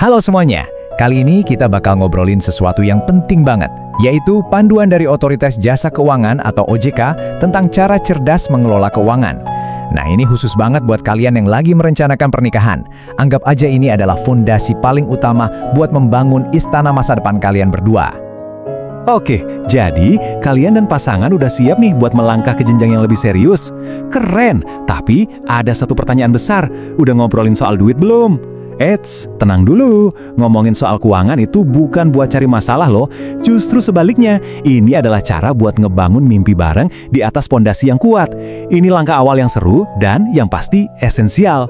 Halo semuanya, kali ini kita bakal ngobrolin sesuatu yang penting banget, yaitu panduan dari Otoritas Jasa Keuangan atau OJK tentang cara cerdas mengelola keuangan. Nah, ini khusus banget buat kalian yang lagi merencanakan pernikahan. Anggap aja ini adalah fondasi paling utama buat membangun istana masa depan kalian berdua. Oke, jadi kalian dan pasangan udah siap nih buat melangkah ke jenjang yang lebih serius? Keren, tapi ada satu pertanyaan besar, udah ngobrolin soal duit belum? Eits, tenang dulu, ngomongin soal keuangan itu bukan buat cari masalah loh, justru sebaliknya, ini adalah cara buat ngebangun mimpi bareng di atas pondasi yang kuat. Ini langkah awal yang seru dan yang pasti esensial.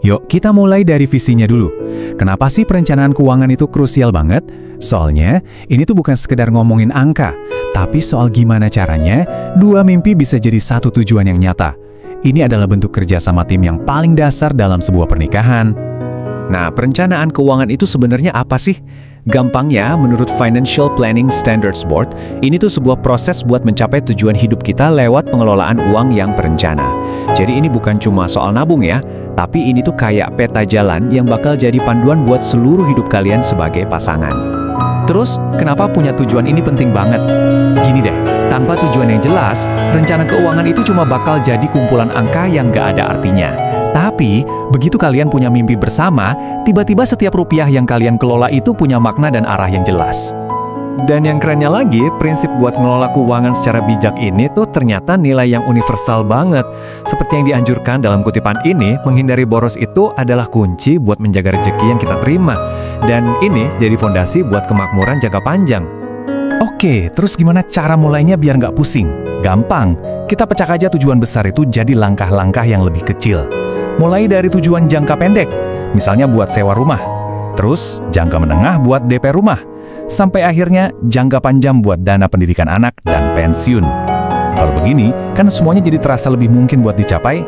Yuk, kita mulai dari visinya dulu. Kenapa sih perencanaan keuangan itu krusial banget? Soalnya, ini tuh bukan sekedar ngomongin angka, tapi soal gimana caranya dua mimpi bisa jadi satu tujuan yang nyata. Ini adalah bentuk kerja sama tim yang paling dasar dalam sebuah pernikahan. Nah, perencanaan keuangan itu sebenarnya apa sih? Gampangnya, menurut Financial Planning Standards Board, ini tuh sebuah proses buat mencapai tujuan hidup kita lewat pengelolaan uang yang terencana. Jadi ini bukan cuma soal nabung ya, tapi ini tuh kayak peta jalan yang bakal jadi panduan buat seluruh hidup kalian sebagai pasangan. Terus, kenapa punya tujuan ini penting banget? Gini deh, tanpa tujuan yang jelas, rencana keuangan itu cuma bakal jadi kumpulan angka yang gak ada artinya. Tapi, begitu kalian punya mimpi bersama, tiba-tiba setiap rupiah yang kalian kelola itu punya makna dan arah yang jelas. Dan yang kerennya lagi, prinsip buat ngelola keuangan secara bijak ini tuh ternyata nilai yang universal banget. Seperti yang dianjurkan dalam kutipan ini, menghindari boros itu adalah kunci buat menjaga rezeki yang kita terima. Dan ini jadi fondasi buat kemakmuran jangka panjang. Oke, terus gimana cara mulainya biar nggak pusing? Gampang, kita pecah aja tujuan besar itu jadi langkah-langkah yang lebih kecil. Mulai dari tujuan jangka pendek, misalnya buat sewa rumah. Terus, jangka menengah buat DP rumah. Sampai akhirnya, jangka panjang buat dana pendidikan anak dan pensiun. Kalau begini, kan semuanya jadi terasa lebih mungkin buat dicapai.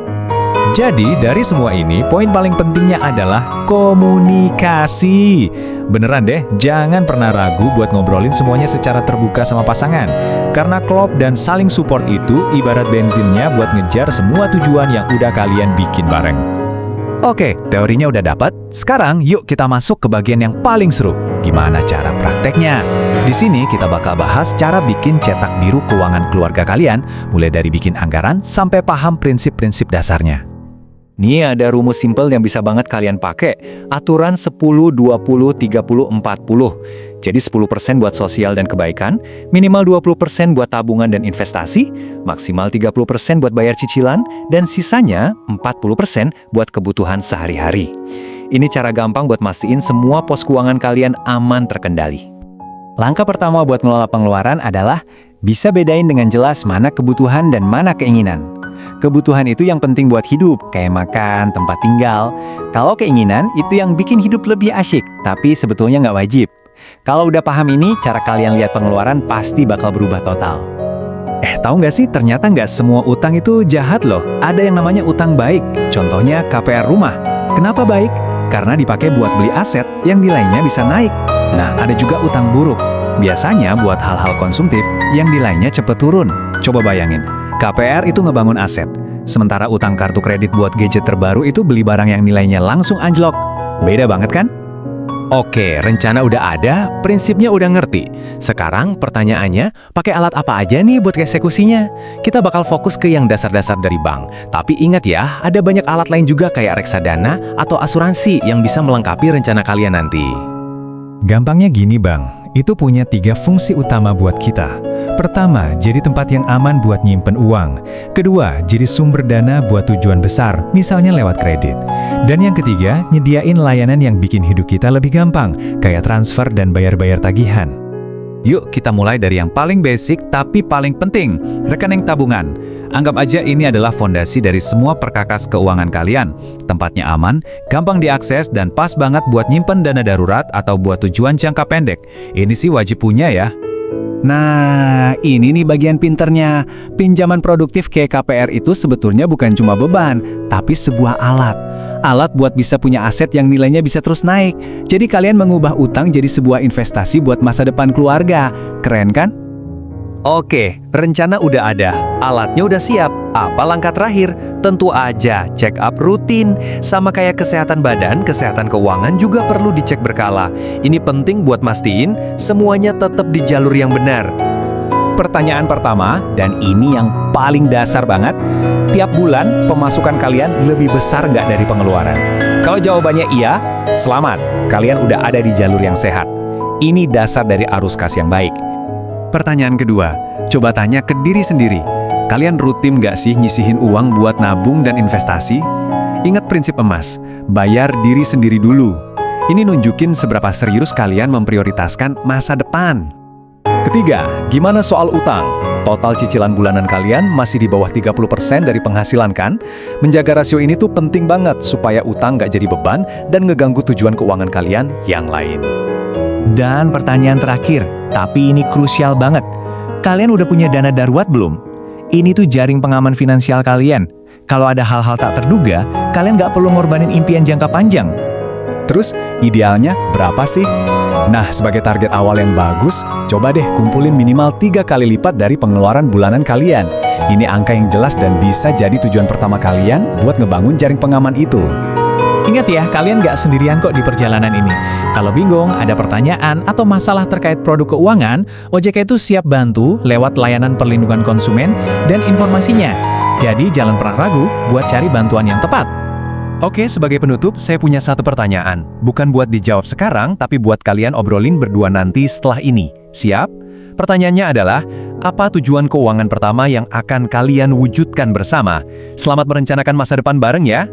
Jadi, dari semua ini, poin paling pentingnya adalah komunikasi. Beneran deh, jangan pernah ragu buat ngobrolin semuanya secara terbuka sama pasangan. Karena klop dan saling support itu ibarat bensinnya buat ngejar semua tujuan yang udah kalian bikin bareng. Oke, teorinya udah dapat. Sekarang yuk kita masuk ke bagian yang paling seru. Gimana cara prakteknya? Di sini kita bakal bahas cara bikin cetak biru keuangan keluarga kalian, mulai dari bikin anggaran sampai paham prinsip-prinsip dasarnya. Nih ada rumus simpel yang bisa banget kalian pakai, aturan 10-20-30-40. Jadi 10% buat sosial dan kebaikan, minimal 20% buat tabungan dan investasi, maksimal 30% buat bayar cicilan, dan sisanya 40% buat kebutuhan sehari-hari. Ini cara gampang buat mastiin semua pos keuangan kalian aman terkendali. Langkah pertama buat ngelola pengeluaran adalah bisa bedain dengan jelas mana kebutuhan dan mana keinginan. Kebutuhan itu yang penting buat hidup, kayak makan, tempat tinggal. Kalau keinginan, itu yang bikin hidup lebih asyik, tapi sebetulnya nggak wajib. Kalau udah paham ini, cara kalian lihat pengeluaran pasti bakal berubah total. Tahu nggak sih, ternyata nggak semua utang itu jahat loh. Ada yang namanya utang baik, contohnya KPR rumah. Kenapa baik? Karena dipakai buat beli aset yang nilainya bisa naik. Nah, ada juga utang buruk. Biasanya buat hal-hal konsumtif yang nilainya cepet turun. Coba bayangin, KPR itu ngebangun aset. Sementara utang kartu kredit buat gadget terbaru itu beli barang yang nilainya langsung anjlok. Beda banget kan? Oke, rencana udah ada, prinsipnya udah ngerti. Sekarang pertanyaannya, pakai alat apa aja nih buat eksekusinya? Kita bakal fokus ke yang dasar-dasar dari bank. Tapi ingat ya, ada banyak alat lain juga kayak reksadana atau asuransi yang bisa melengkapi rencana kalian nanti. Gampangnya gini bang, itu punya 3 fungsi utama buat kita. Pertama, jadi tempat yang aman buat nyimpen uang. Kedua, jadi sumber dana buat tujuan besar, misalnya lewat kredit. Dan yang ketiga, nyediain layanan yang bikin hidup kita lebih gampang, kayak transfer dan bayar-bayar tagihan. Yuk kita mulai dari yang paling basic tapi paling penting, rekening tabungan. Anggap aja ini adalah fondasi dari semua perkakas keuangan kalian. Tempatnya aman, gampang diakses, dan pas banget buat nyimpen dana darurat atau buat tujuan jangka pendek. Ini sih wajib punya ya. Nah, ini nih bagian pinternya. Pinjaman produktif kayak KPR itu sebetulnya bukan cuma beban, tapi sebuah alat. Alat buat bisa punya aset yang nilainya bisa terus naik. Jadi kalian mengubah utang jadi sebuah investasi buat masa depan keluarga. Keren kan? Oke, rencana udah ada, alatnya udah siap. Apa langkah terakhir? Tentu aja check up rutin. Sama kayak kesehatan badan, kesehatan keuangan juga perlu dicek berkala. Ini penting buat mastiin semuanya tetap di jalur yang benar. Pertanyaan pertama, dan ini yang paling dasar banget, tiap bulan pemasukan kalian lebih besar nggak dari pengeluaran? Kalau jawabannya iya, selamat, kalian udah ada di jalur yang sehat. Ini dasar dari arus kas yang baik. Pertanyaan kedua, coba tanya ke diri sendiri. Kalian rutin nggak sih nyisihin uang buat nabung dan investasi? Ingat prinsip emas, bayar diri sendiri dulu. Ini nunjukin seberapa serius kalian memprioritaskan masa depan. Ketiga, gimana soal utang? Total cicilan bulanan kalian masih di bawah 30% dari penghasilan kan? Menjaga rasio ini tuh penting banget supaya utang nggak jadi beban dan ngeganggu tujuan keuangan kalian yang lain. Dan pertanyaan terakhir, tapi ini krusial banget. Kalian udah punya dana darurat belum? Ini tuh jaring pengaman finansial kalian. Kalau ada hal-hal tak terduga, kalian nggak perlu ngorbanin impian jangka panjang. Terus, idealnya berapa sih? Nah, sebagai target awal yang bagus, coba deh kumpulin minimal 3 kali lipat dari pengeluaran bulanan kalian. Ini angka yang jelas dan bisa jadi tujuan pertama kalian buat ngebangun jaring pengaman itu. Ingat ya, kalian nggak sendirian kok di perjalanan ini. Kalau bingung, ada pertanyaan atau masalah terkait produk keuangan, OJK itu siap bantu lewat layanan perlindungan konsumen dan informasinya. Jadi jangan pernah ragu buat cari bantuan yang tepat. Oke, sebagai penutup, saya punya satu pertanyaan. Bukan buat dijawab sekarang, tapi buat kalian obrolin berdua nanti setelah ini. Siap? Pertanyaannya adalah, apa tujuan keuangan pertama yang akan kalian wujudkan bersama? Selamat merencanakan masa depan bareng ya!